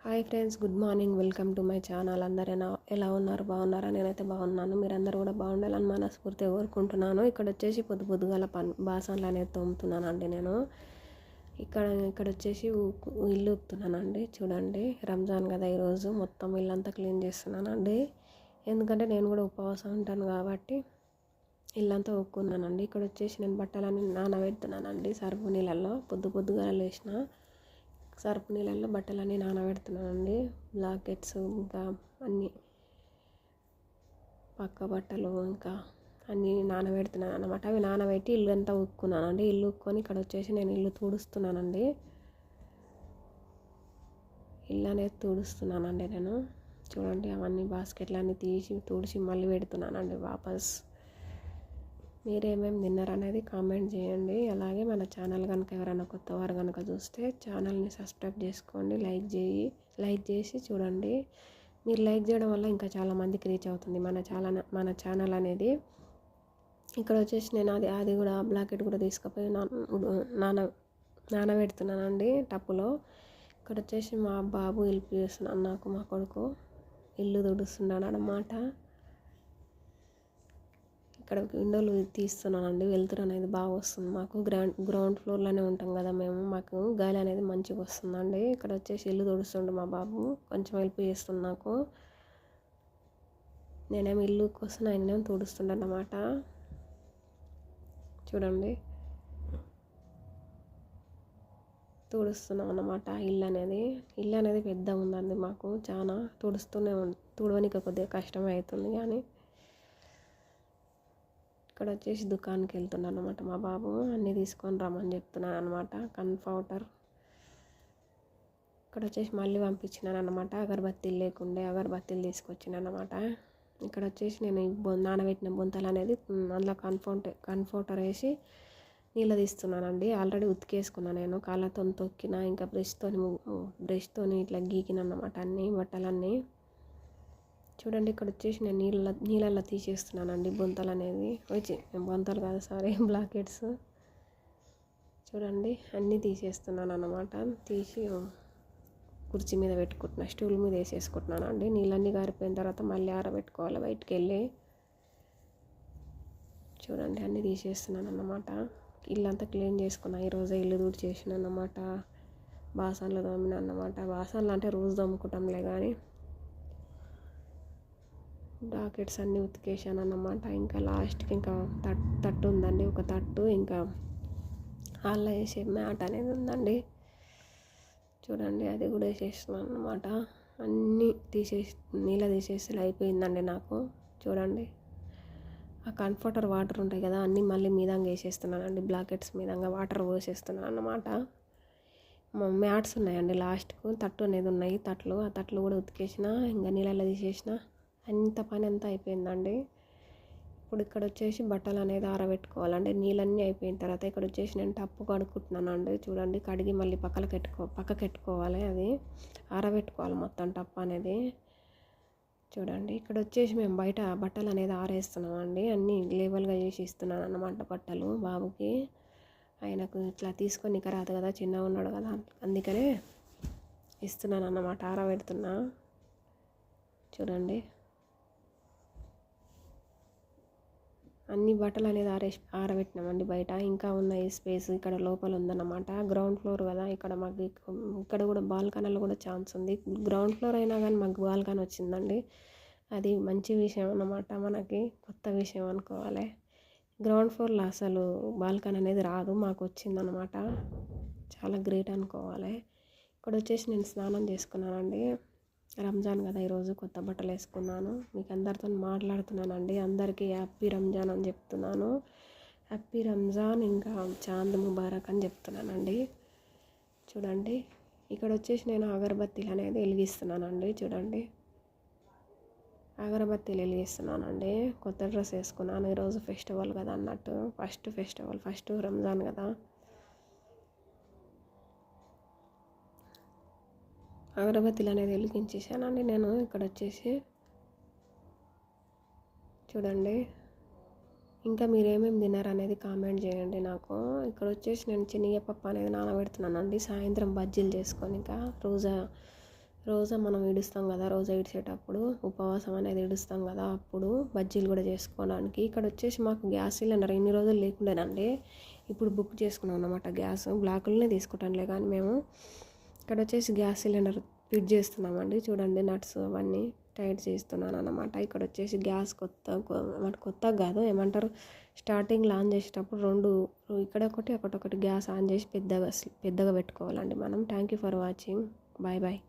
Hi friends, good morning. Welcome to my channel. అందరూ ఎలా ఉన్నారు? బాగున్నారా? నేనైతే బాగున్నాను. మీరందరూ కూడా బాగుండాలని మనస్ఫూర్తిగా కోరుకుంటున్నాను. ఇక్కడ వచ్చేసి పొద్దుగాల బాసనలు అనేది తోముతున్నానండి. నేను ఇక్కడ వచ్చేసి ఇల్లు ఊపుతున్నానండి. చూడండి, రంజాన్ కదా ఈరోజు. మొత్తం ఇల్లంతా క్లీన్ చేస్తున్నానండి. ఎందుకంటే నేను కూడా ఉపవాసం ఉంటాను కాబట్టి ఇల్లంతా ఊక్కున్నానండి. ఇక్కడ వచ్చేసి నేను బట్టలన్నీ నానబెడుతున్నానండి సర్ఫ్ నీళ్ళల్లో. పొద్దుగాల లేచిన సర్ఫ్ నీళ్ళల్లో బట్టలన్నీ నానబెడుతున్నానండి. బ్లాంకెట్స్ ఇంకా అన్నీ పక్క బట్టలు ఇంకా అన్నీ నానబెడుతున్నాను అనమాట. అవి నానబెట్టి ఇల్లు అంతా ఊక్కున్నానండి. ఇల్లు ఊక్కొని ఇక్కడ వచ్చేసి నేను ఇల్లు తుడుస్తున్నానండి. ఇల్లు అనేది తుడుస్తున్నానండి నేను. చూడండి, అవన్నీ బాస్కెట్లన్నీ తీసి తుడిచి మళ్ళీ పెడుతున్నానండి వాపస్. మీరేమేమి తిన్నారనేది కామెంట్ చేయండి. అలాగే మన ఛానల్ కనుక ఎవరైనా కొత్తవారు కనుక చూస్తే ఛానల్ని సబ్స్క్రైబ్ చేసుకోండి. లైక్ చేసి చూడండి. మీరు లైక్ చేయడం వల్ల ఇంకా చాలామందికి రీచ్ అవుతుంది మన ఛానల్ అనేది. ఇక్కడ వచ్చేసి నేను అది కూడా బ్లాకెట్ కూడా తీసుకుపోయి నానబెడుతున్నానండి టప్పులో. ఇక్కడ వచ్చేసి మా బాబు హెల్ప్ చేస్తున్నాను నాకు. మా కొడుకు ఇల్లు తుడుస్తున్నాడు అన్నమాట. ఇక్కడ విండోలు తీస్తున్నానండి. వెలుతురు అనేది బాగా వస్తుంది మాకు. గ్రౌండ్ ఫ్లోర్లోనే ఉంటాం కదా మేము. మాకు గాలి అనేది మంచిగా వస్తుందండి. ఇక్కడ వచ్చేసి ఇల్లు తుడుస్తుండే మా బాబు, కొంచెం హెల్ప్ చేస్తుంది నాకు. నేనేమో ఇల్లు కోసం ఆయనేమో తుడుస్తుండే అన్నమాట. చూడండి, తుడుస్తున్నాం అన్నమాట. ఇల్లు అనేది పెద్దగా ఉందండి మాకు. చాలా తుడవనికి కొద్దిగా కష్టమే అవుతుంది. కానీ ఇక్కడ వచ్చేసి దుకాణానికి వెళ్తున్నాను అనమాట. మా బాబు అన్నీ తీసుకొని రమ్మని చెప్తున్నాను అనమాట. కంఫర్టర్ ఇక్కడ వచ్చేసి మళ్ళీ పంపించినాను అనమాట. అగరబత్తీలు లేకుండే అగరబత్తీలు తీసుకొచ్చినాను అనమాట. ఇక్కడ వచ్చేసి నేను నానబెట్టిన బొంతలు అనేది అందులో కంఫర్టర్ వేసి నీళ్ళు తీస్తున్నానండి. ఆల్రెడీ ఉతికేసుకున్నాను నేను. కాళ్ళతో తొక్కిన, ఇంకా బ్రష్తో ఇట్లా గీకిన అన్నమాట అన్నీ బట్టలన్నీ. చూడండి, ఇక్కడ వచ్చేసి నేను నీళ్ళల్లో తీసేస్తున్నానండి బొంతలు అనేది. బొంతలు కాదు, సారీ, బ్లాకెట్స్. చూడండి, అన్నీ తీసేస్తున్నాను అన్నమాట. తీసి కుర్చీ మీద పెట్టుకుంటున్నా, స్టూల్ మీద వేసేసుకుంటున్నాను అండి. నీళ్ళన్నీ గారిపోయిన తర్వాత మళ్ళీ ఆరబెట్టుకోవాలి బయటికి వెళ్ళి. చూడండి, అన్నీ తీసేస్తున్నాను అన్నమాట. ఇల్లంతా క్లీన్ చేసుకున్నా. ఈరోజే ఇల్లు తుడి చేసిన అన్నమాట. బాసనలు తోమిన అన్నమాట. బాసనలు అంటే రోజు తోముకుంటాంలే కానీ బ్లాకెట్స్ అన్నీ ఉతికేసాను అన్నమాట. ఇంకా లాస్ట్కి ఇంకా తట్టు ఉందండి, ఒక తట్టు. ఇంకా హాల్లో వేసే మ్యాట్ అనేది ఉందండి. చూడండి, అది కూడా వేసేస్తున్నాను అన్నమాట. అన్నీ నీళ్ళ తీసేసి అయిపోయిందండి నాకు. చూడండి, ఆ కంఫర్టర్ వాటర్ ఉంటాయి కదా, అన్నీ మళ్ళీ మీదంగా వేసేస్తున్నానండి. బ్లాకెట్స్ మీదంగా వాటర్ పోసేస్తున్నాను అన్నమాట. మ్యాట్స్ ఉన్నాయండి లాస్ట్కు. తట్టు అనేది ఉన్నాయి తట్లు. ఆ తట్లు కూడా ఉతికేసిన, ఇంకా నీళ్ళల్లో తీసేసిన. అంత పని అంతా అయిపోయిందండి. ఇప్పుడు ఇక్కడ వచ్చేసి బట్టలు అనేది ఆరబెట్టుకోవాలండి. నీళ్ళన్నీ అయిపోయిన తర్వాత ఇక్కడ వచ్చేసి నేను టప్పు కడుక్కుంటున్నాను అండి. చూడండి, కడిగి మళ్ళీ పక్కకెట్టుకోవాలి. అది ఆరబెట్టుకోవాలి మొత్తం టప్పు అనేది. చూడండి, ఇక్కడ వచ్చేసి మేము బయట బట్టలు అనేది ఆరేస్తున్నామండి. అన్నీ లేవల్గా చేసి ఇస్తున్నాను అన్నమాట బట్టలు బాబుకి. ఆయనకు ఇట్లా తీసుకొని ఇక రాదు కదా, చిన్నగా ఉన్నాడు కదా, అందుకనే ఇస్తున్నాను అన్నమాట, ఆరబెడుతున్నా. చూడండి, అన్ని బట్టలు అనేది ఆరబెట్టినామండి బయట. ఇంకా ఉన్నాయి స్పేస్ ఇక్కడ లోపల ఉందన్నమాట. గ్రౌండ్ ఫ్లోర్ కదా, ఇక్కడ కూడా బాల్కనీలో కూడా ఛాన్స్ ఉంది. గ్రౌండ్ ఫ్లోర్ అయినా కానీ మాకు బాల్కనీ వచ్చిందండి. అది మంచి విషయం అన్నమాట. మనకి కొత్త విషయం అనుకోవాలి. గ్రౌండ్ ఫ్లోర్లో అసలు బాల్కనీ అనేది రాదు, మాకు వచ్చిందనమాట. చాలా గ్రేట్ అనుకోవాలి. ఇక్కడ వచ్చేసి నేను స్నానం చేసుకున్నానండి. రంజాన్ కదా ఈరోజు, కొత్త బట్టలు వేసుకున్నాను. మీకు అందరితో మాట్లాడుతున్నానండి. అందరికీ హ్యాపీ రంజాన్ అని చెప్తున్నాను. హ్యాపీ రంజాన్, ఇంకా చాంద్ ముబారక్ అని చెప్తున్నానండి. చూడండి, ఇక్కడ వచ్చేసి నేను అగరబత్తీలు అనేది వెలిగిస్తున్నానండి. చూడండి, అగరబత్తీలు వెలిగిస్తున్నానండి. కొత్త డ్రెస్ వేసుకున్నాను ఈరోజు, ఫెస్టివల్ కదా అన్నట్టు. ఫస్ట్ రంజాన్ కదా. అగరబత్తీలు అనేది వెలిగించేసానండి నేను. ఇక్కడ వచ్చేసి చూడండి, ఇంకా మీరు ఏమేమి తిన్నారు అనేది కామెంట్ చేయండి నాకు. ఇక్కడ వచ్చేసి నేను శనగపప్పు అనేది నానబెడుతున్నానండి. సాయంత్రం బజ్జీలు చేసుకొని ఇంకా రోజా మనం ఇడుస్తాం కదా, రోజా ఇడిచేటప్పుడు ఉపవాసం అనేది ఇడుస్తాం కదా, అప్పుడు బజ్జీలు కూడా చేసుకోవడానికి. ఇక్కడ వచ్చేసి మాకు గ్యాస్ సిలిండర్ ఇన్ని రోజులు లేకుండేనండి, ఇప్పుడు బుక్ చేసుకున్నాం అన్నమాట. గ్యాస్ బ్లాకులనే తీసుకుంటానులే కానీ మేము ఇక్కడ వచ్చేసి గ్యాస్ సిలిండర్ ఫిట్ చేస్తున్నామండి. చూడండి నట్స్ అవన్నీ టైట్ చేస్తున్నాను అన్నమాట. ఇక్కడ వచ్చేసి గ్యాస్ కొత్త కాదు ఏమంటారు, స్టార్టింగ్లో ఆన్ చేసేటప్పుడు రెండు ఇక్కడ ఒకటి అక్కడొకటి గ్యాస్ ఆన్ చేసి పెద్దగా పెట్టుకోవాలండి మనం. Thank you for watching. Bye bye.